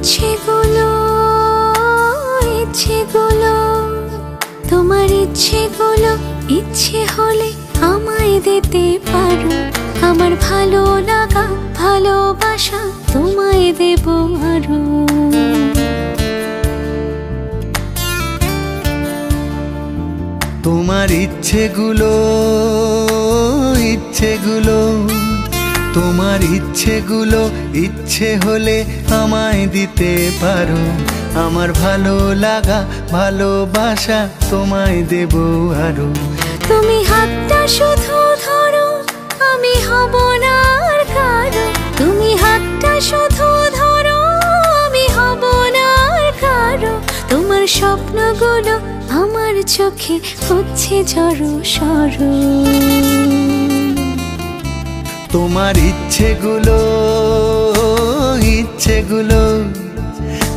ইচ্ছেগুলো ইচ্ছেগুলো তোমার ইচ্ছেগুলো ইচ্ছে হলে আমায় দিতে পারো। আমার ভালো লাগা ভালোবাসা তোমায় দেব আরো। তোমার ইচ্ছেগুলো ইচ্ছেগুলো তোমার ইচ্ছেগুলো ইচ্ছে হলে আমায় দিতে পারো। আমার ভালো লাগা ভালোবাসা তোমায় দেব আরো। তুমি হাতটা শুধু ধরো, আমি হব না আর কারো। তুমি হাতটা শুধু ধরো, আমি হব না আর কারো। তোমার স্বপ্নগুলো আমার চোখে হচ্ছে ঝড়ো সরো। তোমার ইচ্ছেগুলো ইচ্ছেগুলো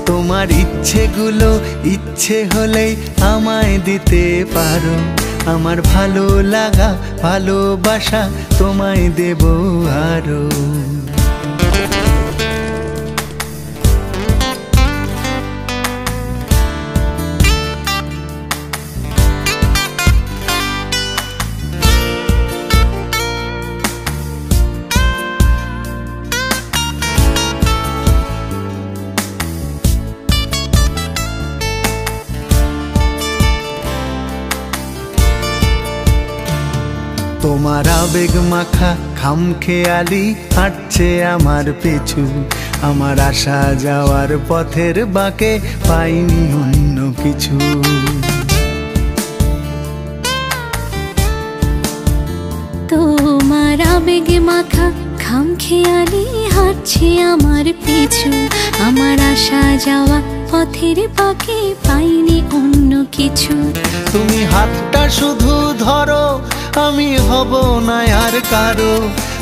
তোমার ইচ্ছেগুলো ইচ্ছে হলেই আমায় দিতে পারো। আমার ভালো লাগা ভালোবাসা তোমায় দেব আরো। তোমার আবেগ মাখা খামখেয়ালি হাঁটছে আমার পিছু। আমার আসা যাওয়ার পথের বাঁকে পাইনি অন্য কিছু। তোমার আবেগ মাখা খামখেয়ালি হাঁটছে আমার পিছু। আমার আসা যাওয়া পথের বাঁকে পাইনি অন্য কিছু। তুমি হাতটা শুধু ধরো, আমি হব না আর কারো।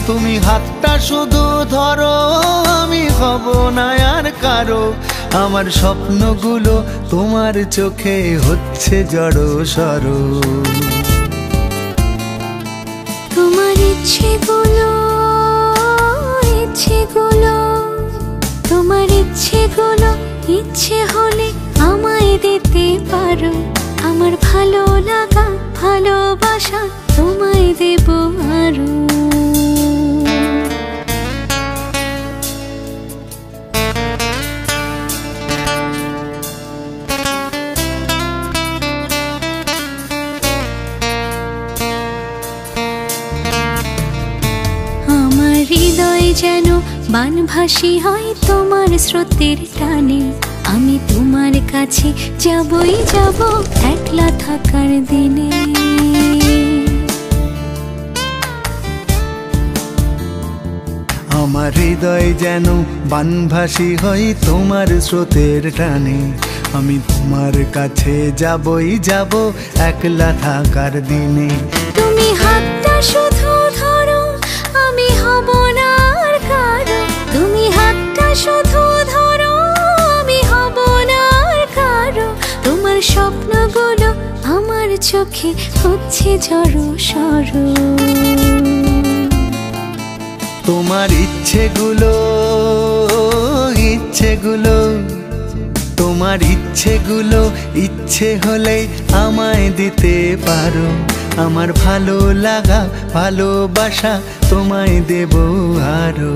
তুমি হাতটা শুধু ধরো, আমি হব না আর কারো। আমার স্বপ্নগুলো তোমার চোখে হচ্ছে জড়ো সরো। তোমার ইচ্ছেগুলো ইচ্ছেগুলো তোমার ইচ্ছেগুলো ইচ্ছে হলে আমায় দিতে পারো। আমার ভালো লাগা ভালোবাসা তোমায় দেব আরো। আমার হৃদয় যেন বানভাসী হয় তোমার স্রোতের টানে। আমি তোমার কাছে যাবই যাব একলা থাকার দিনে। আমার হৃদয় যেন বানভাসী হয় তোমার স্রোতের টানে। আমি তোমার কাছে যাবই যাব একলা থাকার দিনে। তুমি হাতটা শুধু ধরো, আমি হব না আর কারো। তুমি হাতটা শুধু ধরো, আমি হব না আর কারো। তোমার স্বপ্নগুলো আমার চোখে হচ্ছে ঝড়ো সরো। তোমার ইচ্ছেগুলো ইচ্ছেগুলো তোমার ইচ্ছেগুলো ইচ্ছে হলে আমায় দিতে পারো। আমার ভালো লাগা ভালোবাসা তোমায় দেব আরো।